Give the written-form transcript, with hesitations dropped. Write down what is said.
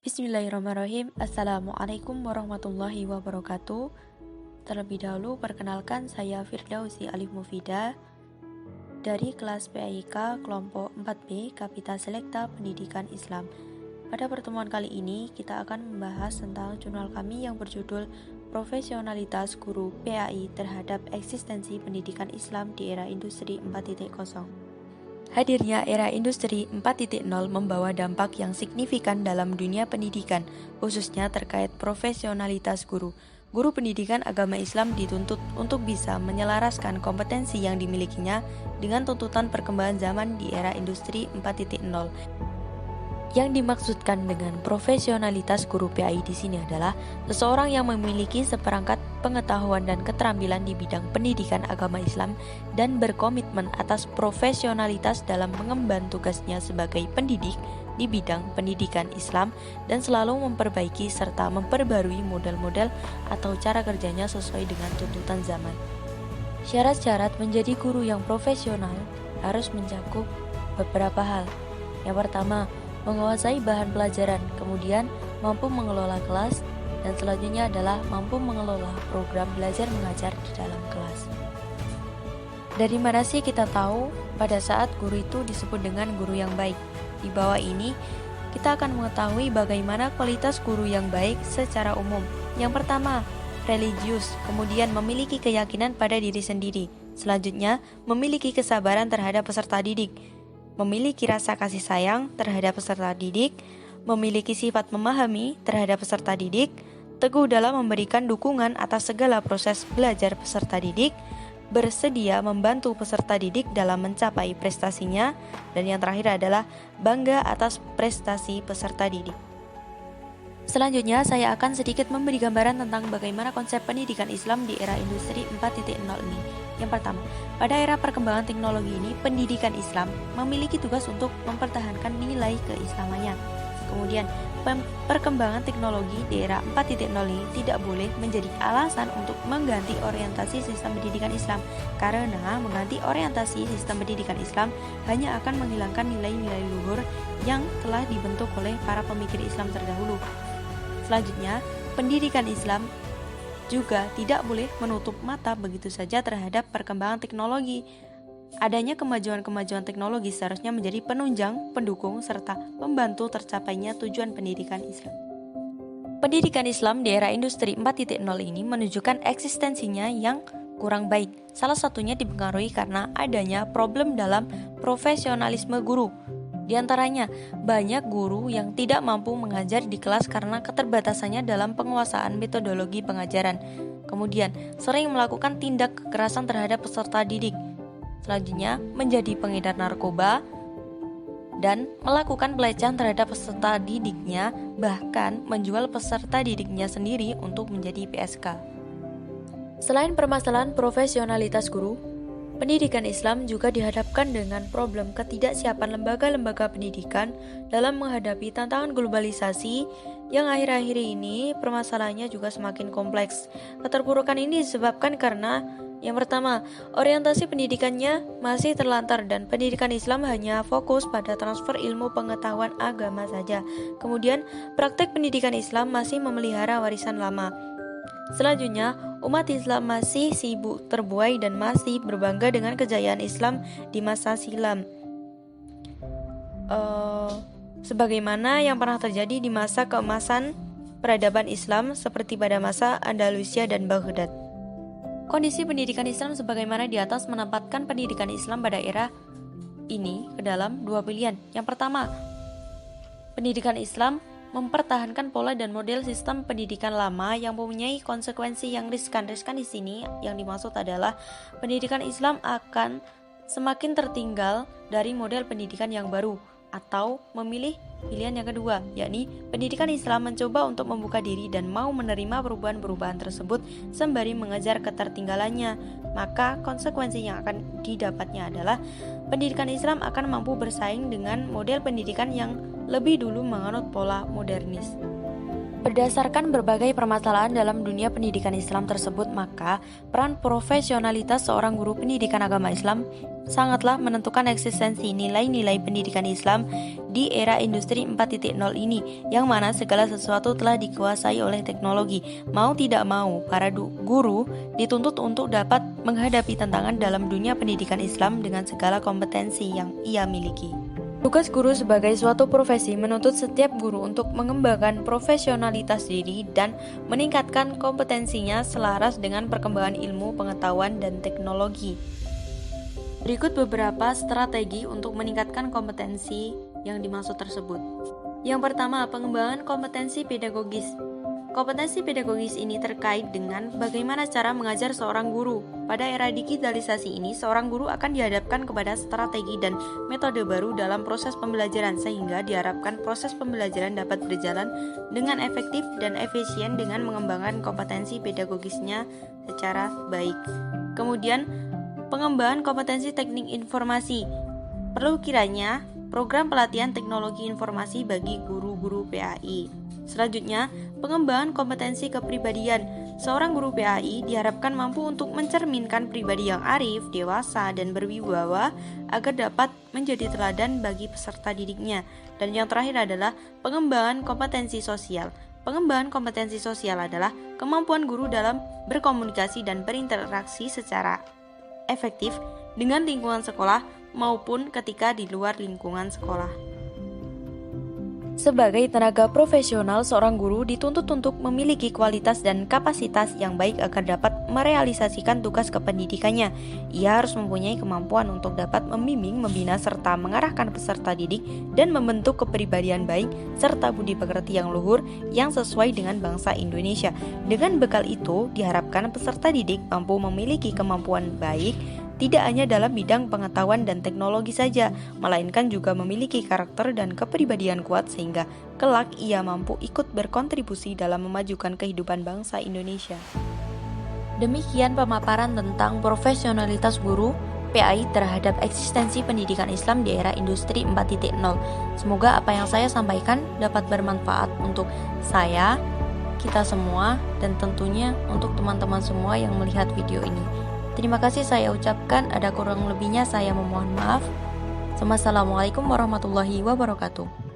Bismillahirrahmanirrahim. Assalamualaikum warahmatullahi wabarakatuh. Terlebih dahulu perkenalkan, saya Firdausi Alif Mufidah dari kelas PAIK kelompok 4B Kapita Selekta Pendidikan Islam. Pada pertemuan kali ini kita akan membahas tentang jurnal kami yang berjudul Profesionalitas Guru PAI terhadap Eksistensi Pendidikan Islam di Era Industri 4.0. Hadirnya era industri 4.0 membawa dampak yang signifikan dalam dunia pendidikan, khususnya terkait profesionalitas guru. Guru pendidikan agama Islam dituntut untuk bisa menyelaraskan kompetensi yang dimilikinya dengan tuntutan perkembangan zaman di era industri 4.0. Yang dimaksudkan dengan profesionalitas guru PAI di sini adalah seseorang yang memiliki seperangkat pengetahuan dan keterampilan di bidang pendidikan agama Islam dan berkomitmen atas profesionalitas dalam mengemban tugasnya sebagai pendidik di bidang pendidikan Islam dan selalu memperbaiki serta memperbarui model-model atau cara kerjanya sesuai dengan tuntutan zaman. Syarat-syarat menjadi guru yang profesional harus mencakup beberapa hal. Yang pertama, menguasai bahan pelajaran, kemudian mampu mengelola kelas, dan selanjutnya adalah mampu mengelola program belajar mengajar di dalam kelas. Dari mana sih kita tahu pada saat guru itu disebut dengan guru yang baik? Di bawah ini kita akan mengetahui bagaimana kualitas guru yang baik secara umum. Yang pertama, religius, kemudian memiliki keyakinan pada diri sendiri. Selanjutnya, memiliki kesabaran terhadap peserta didik, memiliki rasa kasih sayang terhadap peserta didik, memiliki sifat memahami terhadap peserta didik, teguh dalam memberikan dukungan atas segala proses belajar peserta didik, bersedia membantu peserta didik dalam mencapai prestasinya, dan yang terakhir adalah bangga atas prestasi peserta didik. Selanjutnya, saya akan sedikit memberi gambaran tentang bagaimana konsep pendidikan Islam di era industri 4.0 ini. Yang pertama, pada era perkembangan teknologi ini, pendidikan Islam memiliki tugas untuk mempertahankan nilai keislamannya. Kemudian, perkembangan teknologi di era 4.0 ini tidak boleh menjadi alasan untuk mengganti orientasi sistem pendidikan Islam, karena mengganti orientasi sistem pendidikan Islam hanya akan menghilangkan nilai-nilai luhur yang telah dibentuk oleh para pemikir Islam terdahulu. Selanjutnya, pendidikan Islam juga tidak boleh menutup mata begitu saja terhadap perkembangan teknologi. Adanya kemajuan-kemajuan teknologi seharusnya menjadi penunjang, pendukung, serta membantu tercapainya tujuan pendidikan Islam. Pendidikan Islam di era industri 4.0 ini menunjukkan eksistensinya yang kurang baik. Salah satunya dipengaruhi karena adanya problem dalam profesionalisme guru. Di antaranya, banyak guru yang tidak mampu mengajar di kelas karena keterbatasannya dalam penguasaan metodologi pengajaran. Kemudian, sering melakukan tindak kekerasan terhadap peserta didik. Selanjutnya, menjadi pengedar narkoba dan melakukan pelecehan terhadap peserta didiknya, bahkan menjual peserta didiknya sendiri untuk menjadi PSK. Selain permasalahan profesionalitas guru, pendidikan Islam juga dihadapkan dengan problem ketidaksiapan lembaga-lembaga pendidikan dalam menghadapi tantangan globalisasi yang akhir-akhir ini permasalahannya juga semakin kompleks. Keterpurukan ini disebabkan karena yang pertama, orientasi pendidikannya masih terlantar dan pendidikan Islam hanya fokus pada transfer ilmu pengetahuan agama saja. Kemudian, praktek pendidikan Islam masih memelihara warisan lama. Selanjutnya, umat Islam masih sibuk terbuai dan masih berbangga dengan kejayaan Islam di masa silam, sebagaimana yang pernah terjadi di masa keemasan peradaban Islam seperti pada masa Andalusia dan Baghdad. Kondisi pendidikan Islam sebagaimana di atas menempatkan pendidikan Islam pada era ini ke dalam dua pilihan. Yang pertama, pendidikan Islam mempertahankan pola dan model sistem pendidikan lama yang mempunyai konsekuensi yang riskan. Riskan di sini yang dimaksud adalah pendidikan Islam akan semakin tertinggal dari model pendidikan yang baru, atau memilih pilihan yang kedua, yakni pendidikan Islam mencoba untuk membuka diri dan mau menerima perubahan-perubahan tersebut sembari mengejar ketertinggalannya. Maka konsekuensi yang akan didapatnya adalah pendidikan Islam akan mampu bersaing dengan model pendidikan yang lebih dulu menganut pola modernis. Berdasarkan berbagai permasalahan dalam dunia pendidikan Islam tersebut, maka peran profesionalitas seorang guru pendidikan agama Islam sangatlah menentukan eksistensi nilai-nilai pendidikan Islam di era industri 4.0 ini, yang mana segala sesuatu telah dikuasai oleh teknologi. Mau tidak mau, para guru dituntut untuk dapat menghadapi tantangan dalam dunia pendidikan Islam dengan segala kompetensi yang ia miliki. Tugas guru sebagai suatu profesi menuntut setiap guru untuk mengembangkan profesionalitas diri dan meningkatkan kompetensinya selaras dengan perkembangan ilmu, pengetahuan, dan teknologi. Berikut beberapa strategi untuk meningkatkan kompetensi yang dimaksud tersebut. Yang pertama, pengembangan kompetensi pedagogis. Kompetensi pedagogis ini terkait dengan bagaimana cara mengajar seorang guru. Pada era digitalisasi ini, seorang guru akan dihadapkan kepada strategi dan metode baru dalam proses pembelajaran, sehingga diharapkan proses pembelajaran dapat berjalan dengan efektif dan efisien dengan mengembangkan kompetensi pedagogisnya secara baik. Kemudian, pengembangan kompetensi teknik informasi. Perlu kiranya program pelatihan teknologi informasi bagi guru-guru PAI. Selanjutnya, pengembangan kompetensi kepribadian. Seorang guru PAI diharapkan mampu untuk mencerminkan pribadi yang arif, dewasa, dan berwibawa agar dapat menjadi teladan bagi peserta didiknya. Dan yang terakhir adalah pengembangan kompetensi sosial. Pengembangan kompetensi sosial adalah kemampuan guru dalam berkomunikasi dan berinteraksi secara efektif dengan lingkungan sekolah maupun ketika di luar lingkungan sekolah. Sebagai tenaga profesional, seorang guru dituntut untuk memiliki kualitas dan kapasitas yang baik agar dapat merealisasikan tugas kependidikannya. Ia harus mempunyai kemampuan untuk dapat membimbing, membina, serta mengarahkan peserta didik dan membentuk kepribadian baik serta budi pekerti yang luhur yang sesuai dengan bangsa Indonesia. Dengan bekal itu, diharapkan peserta didik mampu memiliki kemampuan baik tidak hanya dalam bidang pengetahuan dan teknologi saja, melainkan juga memiliki karakter dan kepribadian kuat sehingga kelak ia mampu ikut berkontribusi dalam memajukan kehidupan bangsa Indonesia. Demikian pemaparan tentang profesionalitas guru PAI terhadap eksistensi pendidikan Islam di era industri 4.0. Semoga apa yang saya sampaikan dapat bermanfaat untuk saya, kita semua, dan tentunya untuk teman-teman semua yang melihat video ini. Terima kasih saya ucapkan, ada kurang lebihnya saya memohon maaf. Wassalamualaikum warahmatullahi wabarakatuh.